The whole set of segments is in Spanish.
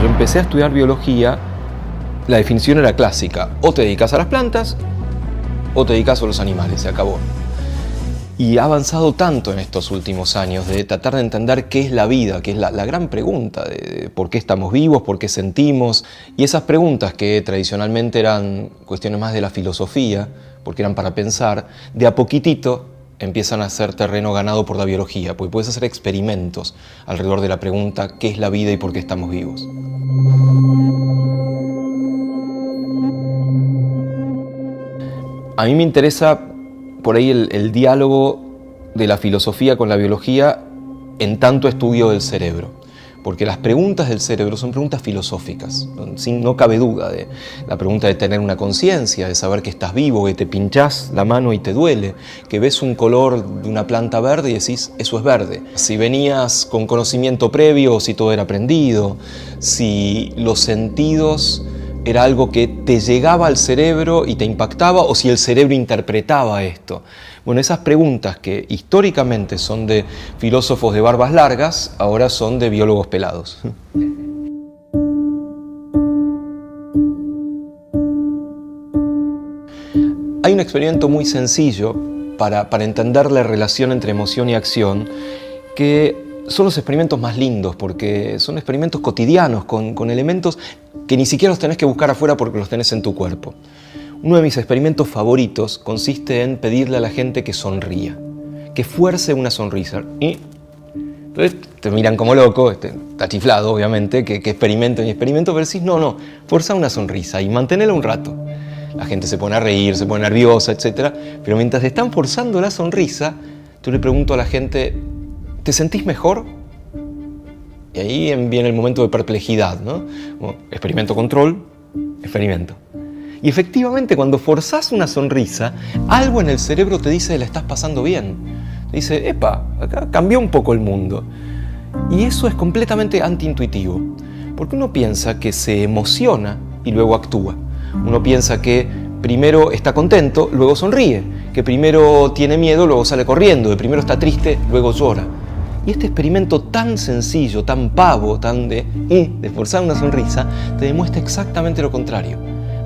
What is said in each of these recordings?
yo empecé a estudiar biología, la definición era clásica: o te dedicas a las plantas o te dedicas a los animales, se acabó. Y ha avanzado tanto en estos últimos años de tratar de entender qué es la vida, que es la gran pregunta de por qué estamos vivos, por qué sentimos. Y esas preguntas que tradicionalmente eran cuestiones más de la filosofía, porque eran para pensar, de a poquitito empiezan a ser terreno ganado por la biología, porque puedes hacer experimentos alrededor de la pregunta qué es la vida y por qué estamos vivos. A mí me interesa por ahí el diálogo de la filosofía con la biología en tanto estudio del cerebro. Porque las preguntas del cerebro son preguntas filosóficas, no cabe duda de la pregunta de tener una conciencia, de saber que estás vivo, que te pinchás la mano y te duele, que ves un color de una planta verde y decís, eso es verde. Si venías con conocimiento previo o si todo era aprendido, si los sentidos era algo que te llegaba al cerebro y te impactaba, o si el cerebro interpretaba esto. Bueno, esas preguntas que históricamente son de filósofos de barbas largas, ahora son de biólogos pelados. Hay un experimento muy sencillo para entender la relación entre emoción y acción, que son los experimentos más lindos, porque son experimentos cotidianos, con elementos que ni siquiera los tenés que buscar afuera porque los tenés en tu cuerpo. Uno de mis experimentos favoritos consiste en pedirle a la gente que sonría, que fuerce una sonrisa. Y entonces te miran como loco, está chiflado obviamente, que experimento y experimento, pero decís, no, fuerza una sonrisa y manténela un rato. La gente se pone a reír, se pone nerviosa, etc. Pero mientras están forzando la sonrisa, tú le pregunto a la gente, ¿te sentís mejor? Y ahí viene el momento de perplejidad, ¿no? Como experimento control, experimento. Y efectivamente, cuando forzás una sonrisa, algo en el cerebro te dice, la estás pasando bien. Te dice, epa, acá cambió un poco el mundo. Y eso es completamente antiintuitivo, porque uno piensa que se emociona y luego actúa. Uno piensa que primero está contento, luego sonríe, que primero tiene miedo, luego sale corriendo, que primero está triste, luego llora. Y este experimento tan sencillo, tan pavo, tan de forzar una sonrisa, te demuestra exactamente lo contrario.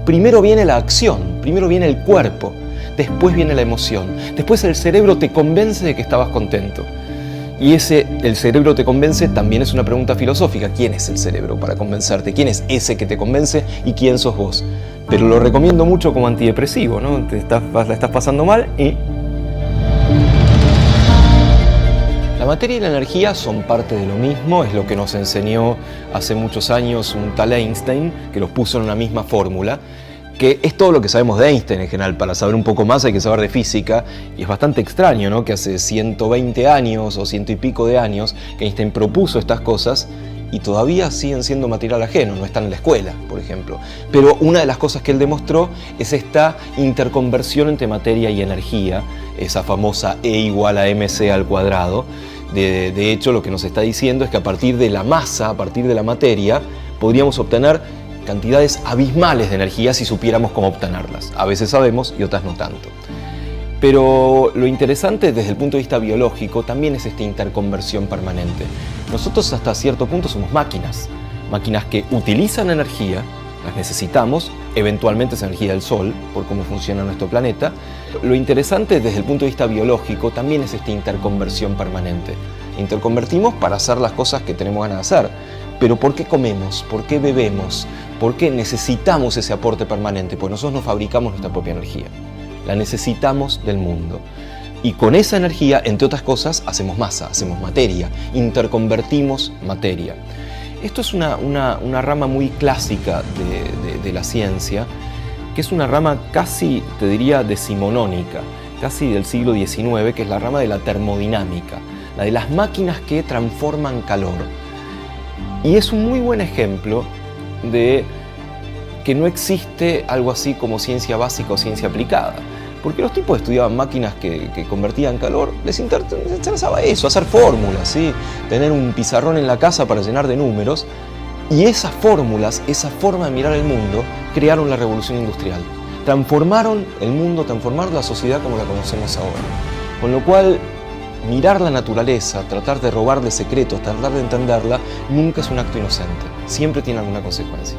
Primero viene la acción, primero viene el cuerpo, después viene la emoción, después el cerebro te convence de que estabas contento. Y el cerebro te convence también es una pregunta filosófica. ¿Quién es el cerebro para convencerte? ¿Quién es ese que te convence y quién sos vos? Pero lo recomiendo mucho como antidepresivo, ¿no? La estás pasando mal y... La materia y la energía son parte de lo mismo, es lo que nos enseñó hace muchos años un tal Einstein, que los puso en una misma fórmula, que es todo lo que sabemos de Einstein en general. Para saber un poco más hay que saber de física, y es bastante extraño, ¿no?, que hace 120 años o 100 y pico de años que Einstein propuso estas cosas y todavía siguen siendo material ajeno, no están en la escuela, por ejemplo. Pero una de las cosas que él demostró es esta interconversión entre materia y energía, esa famosa E igual a mc al cuadrado. De hecho, lo que nos está diciendo es que a partir de la masa, a partir de la materia, podríamos obtener cantidades abismales de energía si supiéramos cómo obtenerlas. A veces sabemos y otras no tanto. Pero lo interesante desde el punto de vista biológico también es esta interconversión permanente. Nosotros hasta cierto punto somos máquinas que utilizan energía, las necesitamos, eventualmente es energía del Sol, por cómo funciona nuestro planeta. Lo interesante desde el punto de vista biológico también es esta interconversión permanente. Interconvertimos para hacer las cosas que tenemos ganas de hacer. Pero ¿por qué comemos? ¿Por qué bebemos? ¿Por qué necesitamos ese aporte permanente? Pues nosotros nos fabricamos nuestra propia energía. La necesitamos del mundo. Y con esa energía, entre otras cosas, hacemos masa, hacemos materia, interconvertimos materia. Esto es una rama muy clásica de la ciencia, que es una rama casi, te diría, decimonónica, casi del siglo XIX, que es la rama de la termodinámica, la de las máquinas que transforman calor. Y es un muy buen ejemplo de que no existe algo así como ciencia básica o ciencia aplicada. Porque los tipos estudiaban máquinas que convertían calor, les interesaba eso, hacer fórmulas, ¿sí?, tener un pizarrón en la casa para llenar de números. Y esas fórmulas, esa forma de mirar el mundo, crearon la revolución industrial. Transformaron el mundo, transformaron la sociedad como la conocemos ahora. Con lo cual, mirar la naturaleza, tratar de robarle secretos, tratar de entenderla, nunca es un acto inocente. Siempre tiene alguna consecuencia.